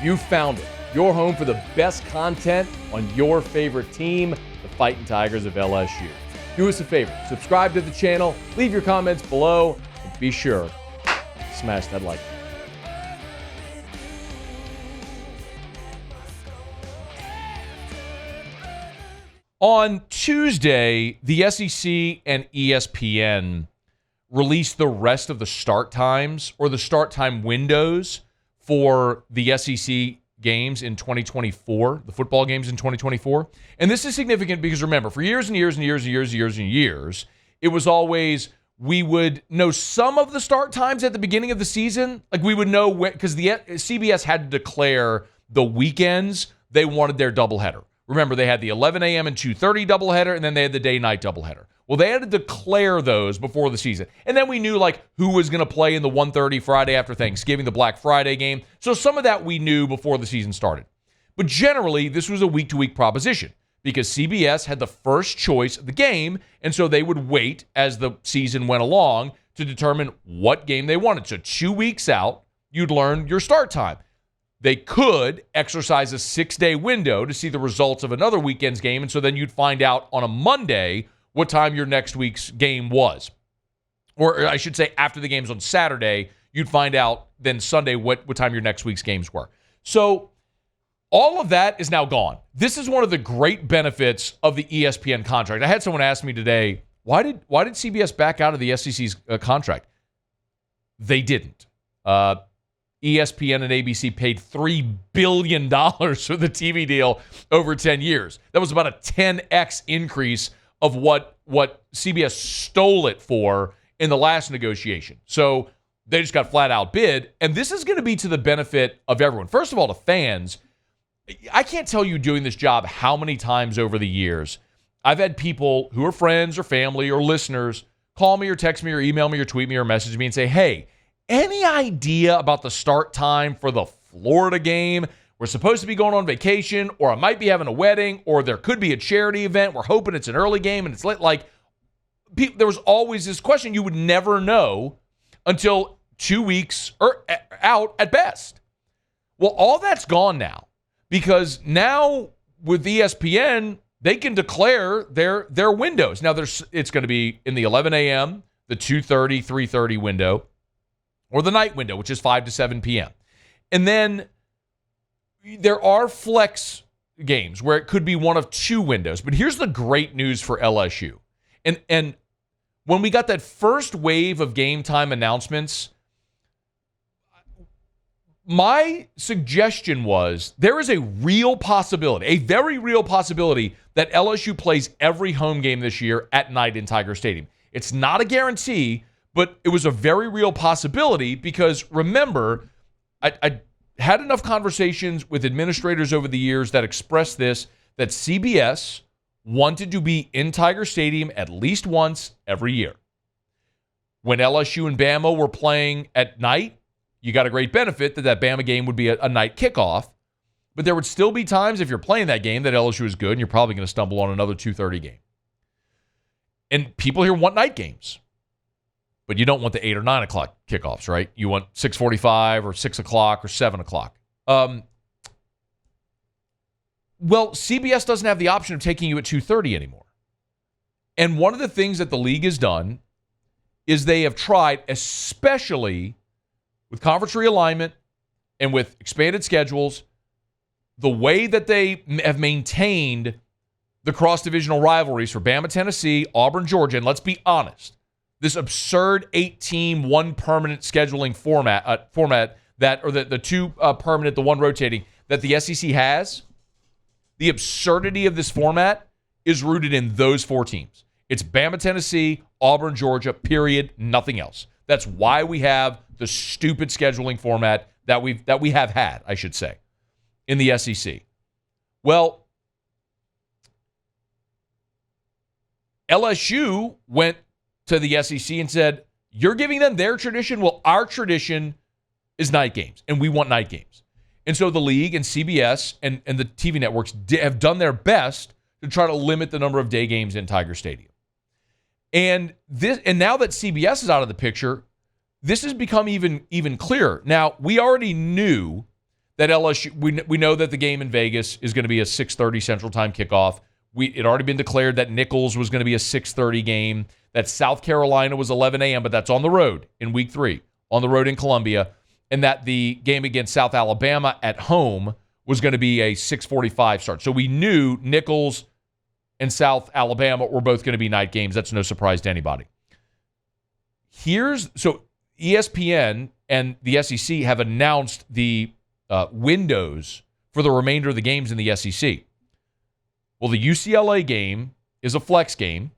You found it. Your home for the best content on your favorite team, the Fighting Tigers of LSU. Do us a favor, subscribe to the channel, leave your comments below, and be sure to smash that like button. On Tuesday, the SEC and ESPN released the rest of the start times or the start time windows for the SEC games in 2024, the football games in 2024. And this is significant because remember, for years and years and years and years and years and years, it was always we would know some of the start times at the beginning of the season. Like we would know when, because the CBS had to declare the weekends they wanted their doubleheader. Remember, they had the 11 a.m. and 2:30 doubleheader, and then they had the day-night doubleheader. Well, they had to declare those before the season. And then we knew, like, who was going to play in the 1:30 Friday after Thanksgiving, the Black Friday game. So some of that we knew before the season started. But generally, this was a week-to-week proposition because CBS had the first choice of the game, and so they would wait as the season went along to determine what game they wanted. So 2 weeks out, you'd learn your start time. They could exercise a 6-day window to see the results of another weekend's game, and so then you'd find out on a Monday what time your next week's game was. Or I should say after the game's on Saturday, you'd find out then Sunday what time your next week's games were. So all of that is now gone. This is one of the great benefits of the ESPN contract. I had someone ask me today, why did CBS back out of the SEC's contract? They didn't. ESPN and ABC paid $3 billion for the TV deal over 10 years. That was about a 10x increase of what CBS stole it for in the last negotiation. So they just got flat out bid, and this is going to be to the benefit of everyone. First of all, the fans. I can't tell you doing this job how many times over the years I've had people who are friends or family or listeners call me or text me or email me or tweet me or message me and say, hey, any idea about the start time for the Florida game? We're supposed to be going on vacation, or I might be having a wedding, or there could be a charity event. We're hoping it's an early game and it's late. Like, there was always this question you would never know until 2 weeks or out at best. Well, all that's gone now because now with ESPN, they can declare their windows. Now, it's going to be in the 11 a.m., the 2:30, 3:30 window, or the night window, which is 5 to 7 p.m. And then there are flex games where it could be one of two windows. But here's the great news for LSU. And when we got that first wave of game time announcements, my suggestion was there is a real possibility, a very real possibility, that LSU plays every home game this year at night in Tiger Stadium. It's not a guarantee, but it was a very real possibility because, remember, I had enough conversations with administrators over the years that expressed this, that CBS wanted to be in Tiger Stadium at least once every year. When LSU and Bama were playing at night, you got a great benefit that Bama game would be a night kickoff, but there would still be times if you're playing that game that LSU is good and you're probably going to stumble on another 2:30 game. And people here want night games. But you don't want the 8 or 9 o'clock kickoffs, right? You want 6:45 or 6 o'clock or 7 o'clock. Well, CBS doesn't have the option of taking you at 2:30 anymore. And one of the things that the league has done is they have tried, especially with conference realignment and with expanded schedules, the way that they have maintained the cross-divisional rivalries for Bama, Tennessee, Auburn, Georgia, and let's be honest, this absurd 8-team, one permanent scheduling format that, or the two permanent, the one rotating, that the SEC has, the absurdity of this format is rooted in those four teams. It's Bama, Tennessee, Auburn, Georgia, period, nothing else. That's why we have the stupid scheduling format that we have had, I should say, in the SEC. Well, LSU went to the SEC and said, you're giving them their tradition? Well, our tradition is night games, and we want night games. And so the league and CBS and the TV networks have done their best to try to limit the number of day games in Tiger Stadium. And now that CBS is out of the picture, this has become even clearer. Now, we already knew that LSU, we know that the game in Vegas is going to be a 6:30 Central Time kickoff. It had already been declared that Nichols was going to be a 6:30 game, that South Carolina was 11 a.m., but that's on the road in week 3, on the road in Columbia, and that the game against South Alabama at home was going to be a 6:45 start. So we knew Nichols and South Alabama were both going to be night games. That's no surprise to anybody. So ESPN and the SEC have announced the windows for the remainder of the games in the SEC. Well, the UCLA game is a flex game,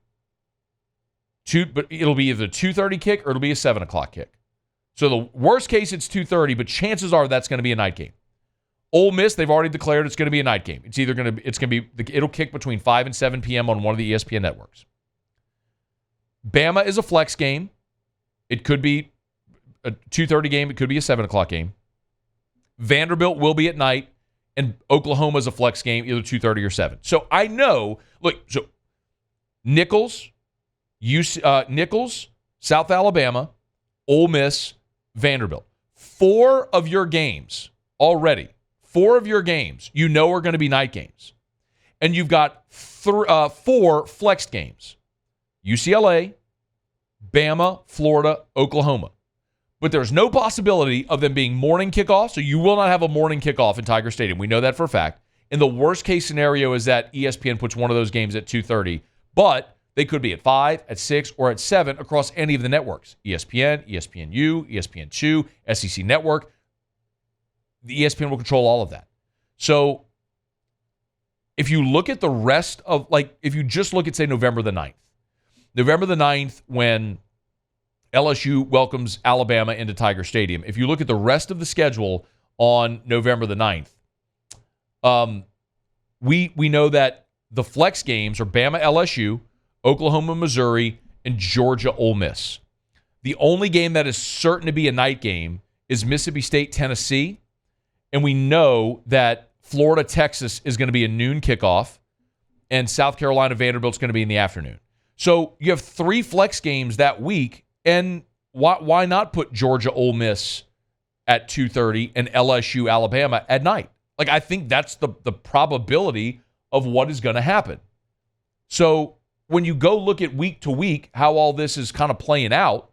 but it'll be either a 2:30 kick or it'll be a 7 o'clock kick. So the worst case, it's 2:30, but chances are that's going to be a night game. Ole Miss, they've already declared it's going to be a night game. It'll kick between 5 and 7 p.m. on one of the ESPN networks. Bama is a flex game. It could be a 2:30 game. It could be a 7 o'clock game. Vanderbilt will be at night, and Oklahoma is a flex game, either 2:30 or 7. So I know, so Nichols, South Alabama, Ole Miss, Vanderbilt. 4 of your games already, 4 of your games you know are going to be night games. And you've got 4 flexed games. UCLA, Bama, Florida, Oklahoma. But there's no possibility of them being morning kickoff, so you will not have a morning kickoff in Tiger Stadium. We know that for a fact. And the worst case scenario is that ESPN puts one of those games at 2:30, but they could be at 5, at 6, or at 7 across any of the networks. ESPN, ESPNU, ESPN2, SEC Network. The ESPN will control all of that. So if you look at the rest of, if you just look at, say, November the 9th, when LSU welcomes Alabama into Tiger Stadium. If you look at the rest of the schedule on November the 9th, we know that the flex games are Bama, LSU, Oklahoma, Missouri, and Georgia, Ole Miss. The only game that is certain to be a night game is Mississippi State, Tennessee, and we know that Florida, Texas is going to be a noon kickoff, and South Carolina, Vanderbilt is going to be in the afternoon. So you have 3 flex games that week. And why not put Georgia, Ole Miss at 2:30 and LSU, Alabama at night? I think that's the probability of what is going to happen. So when you go look at week to week how all this is kind of playing out,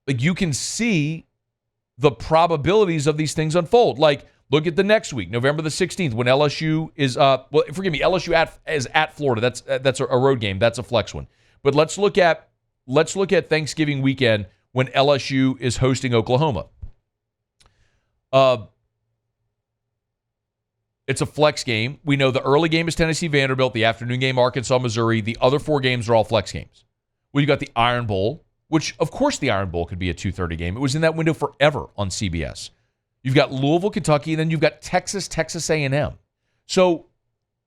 you can see the probabilities of these things unfold. Look at the next week, November the 16th, when LSU is LSU is at Florida. That's a road game. That's a flex one. But let's look at Thanksgiving weekend when LSU is hosting Oklahoma. It's a flex game. We know the early game is Tennessee, Vanderbilt. The afternoon game, Arkansas, Missouri. The other 4 games are all flex games. Well, you got the Iron Bowl, which, of course, the Iron Bowl could be a 2:30 game. It was in that window forever on CBS. You've got Louisville, Kentucky, and then you've got Texas A&M. So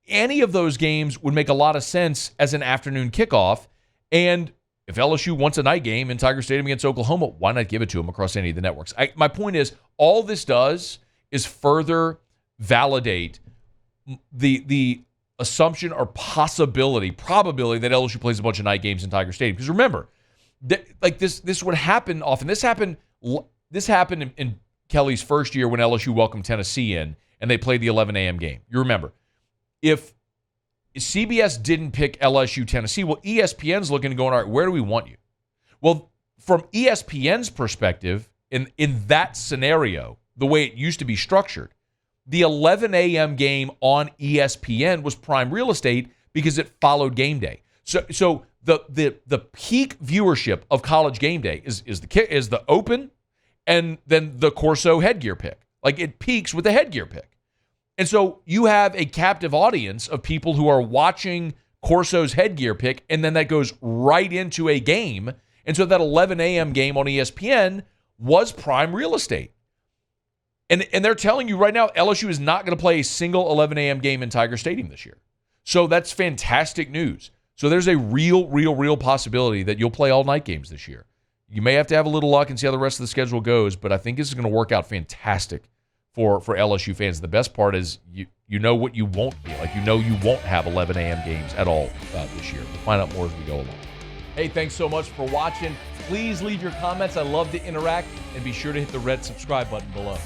any of those games would make a lot of sense as an afternoon kickoff. And if LSU wants a night game in Tiger Stadium against Oklahoma, why not give it to them across any of the networks? My point is, all this does is further validate the assumption or probability that LSU plays a bunch of night games in Tiger Stadium. Because remember, this would happen often. This happened in Kelly's first year when LSU welcomed Tennessee in, and they played the 11 a.m. game. You remember, if CBS didn't pick LSU, Tennessee, well, ESPN's looking and going, all right, where do we want you? Well, from ESPN's perspective, in that scenario, the way it used to be structured, the 11 a.m. game on ESPN was prime real estate because it followed game day. So the peak viewership of College Game Day is the open and then the Corso headgear pick. It peaks with the headgear pick. And so you have a captive audience of people who are watching Corso's headgear pick, and then that goes right into a game. And so that 11 a.m. game on ESPN was prime real estate. And they're telling you right now, LSU is not going to play a single 11 a.m. game in Tiger Stadium this year. So that's fantastic news. So there's a real possibility that you'll play all night games this year. You may have to have a little luck and see how the rest of the schedule goes, but I think this is going to work out fantastic for LSU fans. The best part is you know what you won't be. You won't have 11 a.m. games at all this year. We'll find out more as we go along. Hey, thanks so much for watching. Please leave your comments. I love to interact, and be sure to hit the red subscribe button below.